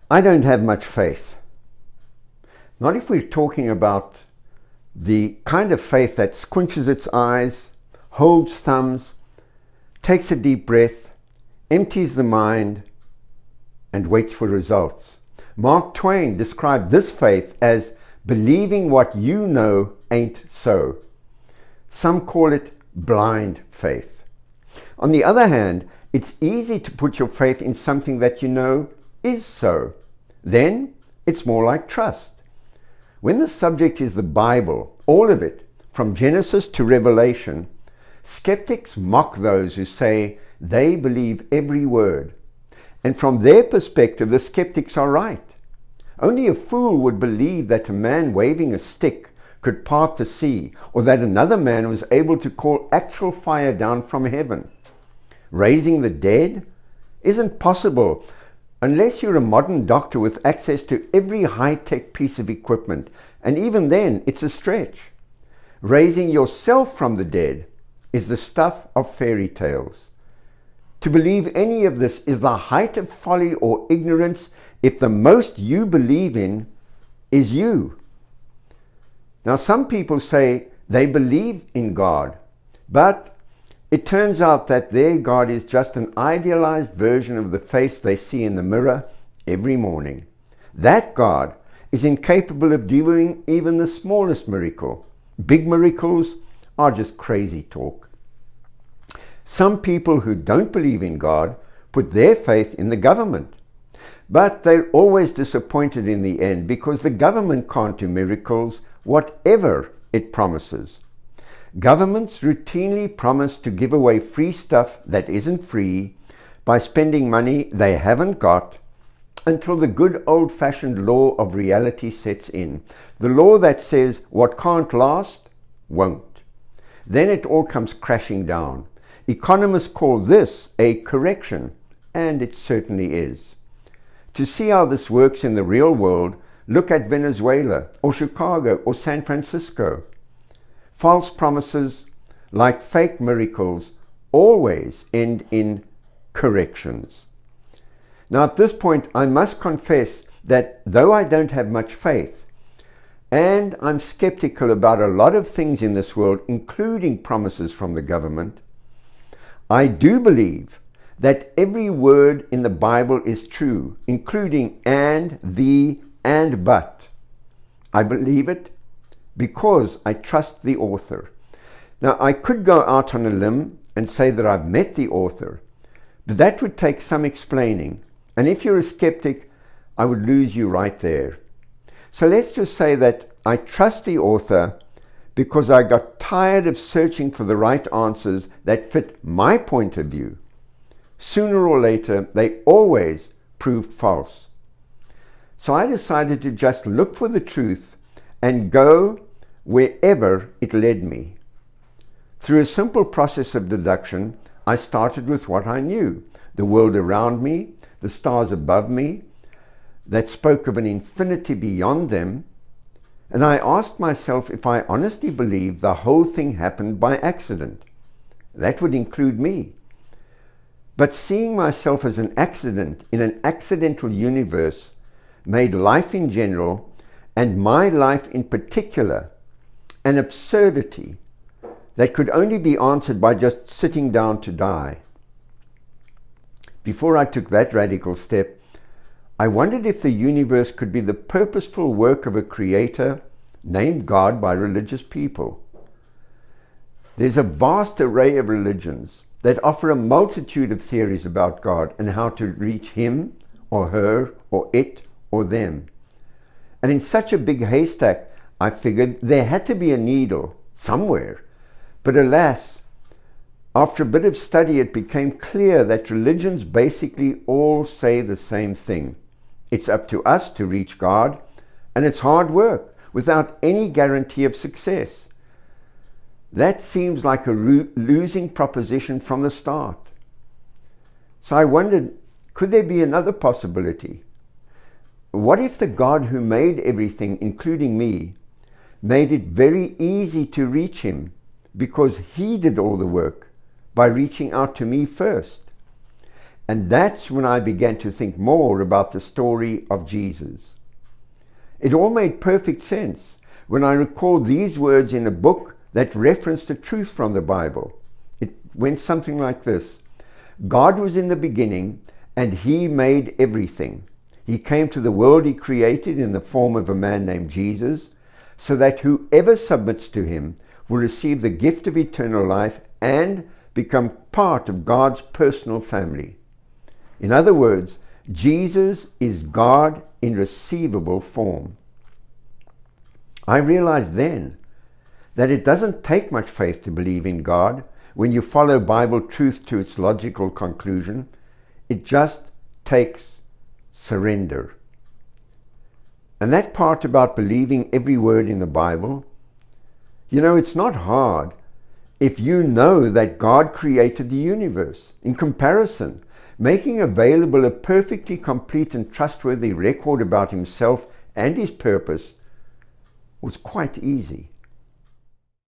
I don't have much faith. Not if we're talking about the kind of faith that squinches its eyes, holds thumbs, takes a deep breath, empties the mind, and waits for results. Mark Twain described this faith as believing what you know ain't so. Some call it blind faith. On the other hand, it's easy to put your faith in something that you know is so. Then it's more like trust. When the subject is the Bible, all of it, from Genesis to Revelation, skeptics mock those who say they believe every word. And from their perspective, the skeptics are right. Only a fool would believe that a man waving a stick could part the sea, or that another man was able to call actual fire down from heaven. Raising the dead isn't possible unless you're a modern doctor with access to every high-tech piece of equipment, and even then it's a stretch. Raising yourself from the dead is the stuff of fairy tales. To believe any of this is the height of folly or ignorance if the most you believe in is you. Now, some people say they believe in God, but it turns out that their God is just an idealized version of the face they see in the mirror every morning. That God is incapable of doing even the smallest miracle. Big miracles are just crazy talk. Some people who don't believe in God put their faith in the government. But they're always disappointed in the end because the government can't do miracles, whatever it promises. Governments routinely promise to give away free stuff that isn't free by spending money they haven't got until the good old-fashioned law of reality sets in. The law that says what can't last, won't. Then it all comes crashing down. Economists call this a correction, and it certainly is. To see how this works in the real world, look at Venezuela, or Chicago, or San Francisco. False promises, like fake miracles, always end in corrections. Now at this point, I must confess that though I don't have much faith, and I'm skeptical about a lot of things in this world, including promises from the government, I do believe that every word in the Bible is true, including and, the, and but. I believe it because I trust the author. Now, I could go out on a limb and say that I've met the author, but that would take some explaining. And if you're a skeptic, I would lose you right there. So let's just say that I trust the author because I got tired of searching for the right answers that fit my point of view. Sooner or later, they always proved false. So I decided to just look for the truth and go wherever it led me. Through a simple process of deduction, I started with what I knew, the world around me, the stars above me, that spoke of an infinity beyond them, and I asked myself if I honestly believed the whole thing happened by accident. That would include me. But seeing myself as an accident in an accidental universe made life in general, and my life in particular, an absurdity that could only be answered by just sitting down to die. Before I took that radical step, I wondered if the universe could be the purposeful work of a creator named God by religious people. There's a vast array of religions that offer a multitude of theories about God and how to reach him or her or it or them. And in such a big haystack, I figured there had to be a needle somewhere. But alas, after a bit of study, it became clear that religions basically all say the same thing. It's up to us to reach God, and it's hard work without any guarantee of success. That seems like a losing proposition from the start. So I wondered, could there be another possibility? What if the God who made everything, including me, made it very easy to reach him because he did all the work by reaching out to me first? And that's when I began to think more about the story of Jesus. It all made perfect sense when I recalled these words in a book that referenced a truth from the Bible. It went something like this: God was in the beginning, and He made everything. He came to the world He created in the form of a man named Jesus, so that whoever submits to Him will receive the gift of eternal life and become part of God's personal family. In other words, Jesus is God in receivable form. I realized then that it doesn't take much faith to believe in God when you follow Bible truth to its logical conclusion. It just takes surrender. And that part about believing every word in the Bible, it's not hard if you know that God created the universe. In comparison, making available a perfectly complete and trustworthy record about Himself and His purpose was quite easy.